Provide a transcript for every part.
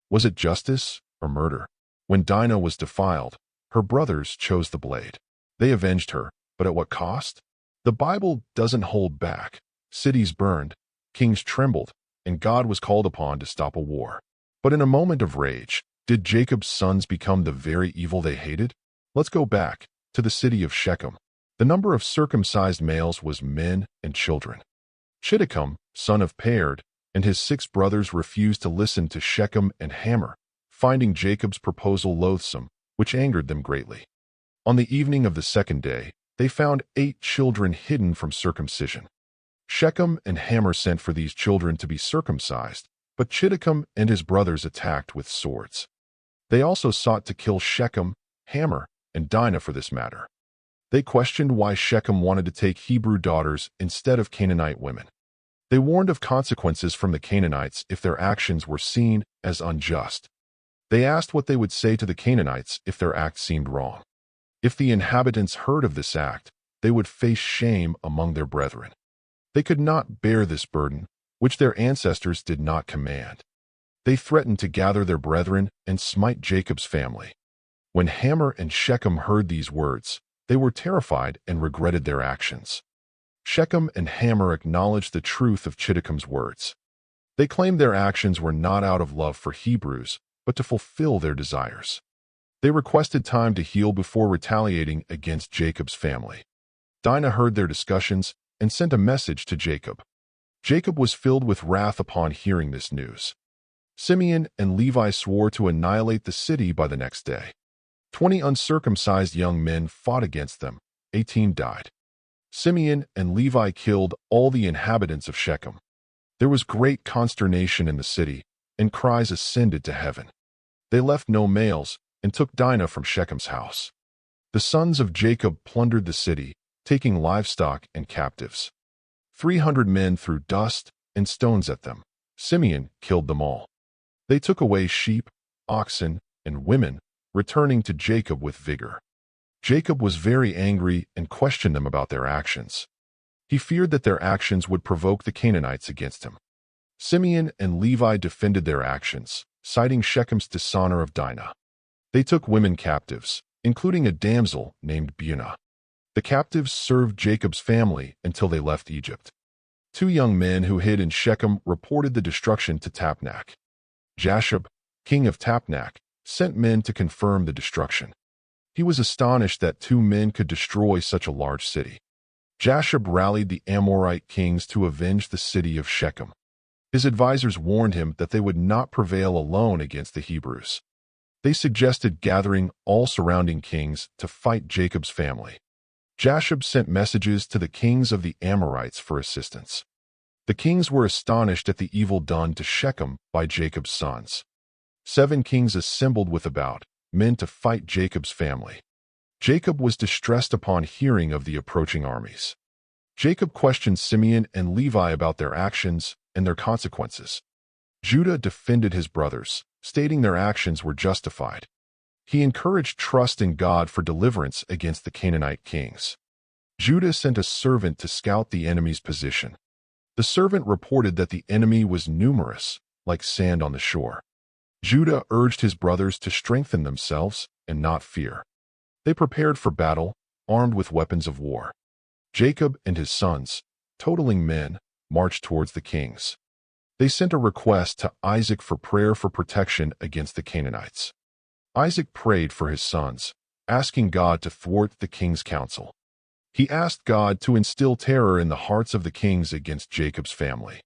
Was it justice or murder? When Dinah was defiled, her brothers chose the blade. They avenged her, but at what cost? The Bible doesn't hold back. Cities burned, kings trembled, and God was called upon to stop a war. But in a moment of rage, did Jacob's sons become the very evil they hated? Let's go back to the city of Shechem. The number of circumcised males was men and children. Shechem, son of Pered, and his 6 brothers refused to listen to Shechem and Hamor, finding Jacob's proposal loathsome, which angered them greatly. On the evening of the 2nd day, they found 8 children hidden from circumcision. Shechem and Hamor sent for these children to be circumcised, but Shechem and his brothers attacked with swords. They also sought to kill Shechem, Hamor, and Dinah for this matter. They questioned why Shechem wanted to take Hebrew daughters instead of Canaanite women. They warned of consequences from the Canaanites if their actions were seen as unjust. They asked what they would say to the Canaanites if their act seemed wrong. If the inhabitants heard of this act, they would face shame among their brethren. They could not bear this burden, which their ancestors did not command. They threatened to gather their brethren and smite Jacob's family. When Hamor and Shechem heard these words, they were terrified and regretted their actions. Shechem and Hamor acknowledged the truth of Shechem's words. They claimed their actions were not out of love for Hebrews, but to fulfill their desires. They requested time to heal before retaliating against Jacob's family. Dinah heard their discussions and sent a message to Jacob. Jacob was filled with wrath upon hearing this news. Simeon and Levi swore to annihilate the city by the next day. 20 uncircumcised young men fought against them. 18 died. Simeon and Levi killed all the inhabitants of Shechem. There was great consternation in the city, and cries ascended to heaven. They left no males and took Dinah from Shechem's house. The sons of Jacob plundered the city, taking livestock and captives. 300 men threw dust and stones at them. Simeon killed them all. They took away sheep, oxen, and women, returning to Jacob with vigor. Jacob was very angry and questioned them about their actions. He feared that their actions would provoke the Canaanites against him. Simeon and Levi defended their actions, citing Shechem's dishonor of Dinah. They took women captives, including a damsel named Dinah. The captives served Jacob's family until they left Egypt. 2 young men who hid in Shechem reported the destruction to Tapnach. Jashub, king of Tapnach, sent men to confirm the destruction. He was astonished that 2 men could destroy such a large city. Jashub rallied the Amorite kings to avenge the city of Shechem. His advisors warned him that they would not prevail alone against the Hebrews. They suggested gathering all surrounding kings to fight Jacob's family. Jashub sent messages to the kings of the Amorites for assistance. The kings were astonished at the evil done to Shechem by Jacob's sons. 7 kings assembled with about men to fight Jacob's family. Jacob was distressed upon hearing of the approaching armies. Jacob questioned Simeon and Levi about their actions and their consequences. Judah defended his brothers, stating their actions were justified. He encouraged trust in God for deliverance against the Canaanite kings. Judah sent a servant to scout the enemy's position. The servant reported that the enemy was numerous, like sand on the shore. Judah urged his brothers to strengthen themselves and not fear. They prepared for battle, armed with weapons of war. Jacob and his sons, totaling men, marched towards the kings. They sent a request to Isaac for prayer for protection against the Canaanites. Isaac prayed for his sons, asking God to thwart the king's counsel. He asked God to instill terror in the hearts of the kings against Jacob's family.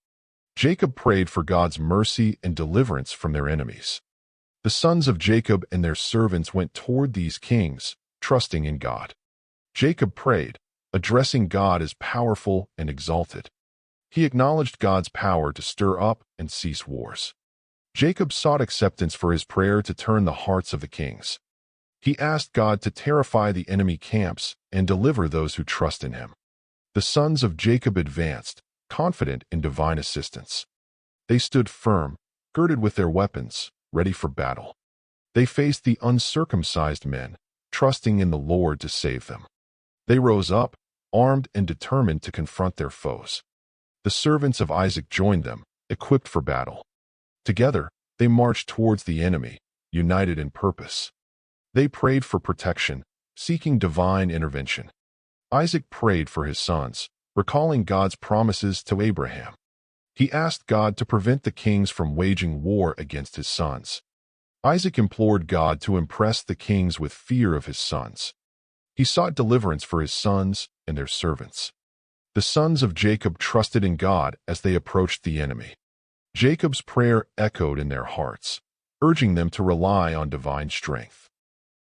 Jacob prayed for God's mercy and deliverance from their enemies. The sons of Jacob and their servants went toward these kings, trusting in God. Jacob prayed, addressing God as powerful and exalted. He acknowledged God's power to stir up and cease wars. Jacob sought acceptance for his prayer to turn the hearts of the kings. He asked God to terrify the enemy camps and deliver those who trust in him. The sons of Jacob advanced, confident in divine assistance. They stood firm, girded with their weapons, ready for battle. They faced the uncircumcised men, trusting in the Lord to save them. They rose up, armed and determined to confront their foes. The servants of Isaac joined them, equipped for battle. Together, They marched towards the enemy, united in purpose. They prayed for protection, seeking divine intervention. Isaac prayed for his sons, recalling God's promises to Abraham. He asked God to prevent the kings from waging war against his sons. Isaac implored God to impress the kings with fear of his sons. He sought deliverance for his sons and their servants. The sons of Jacob trusted in God as they approached the enemy. Jacob's prayer echoed in their hearts, urging them to rely on divine strength.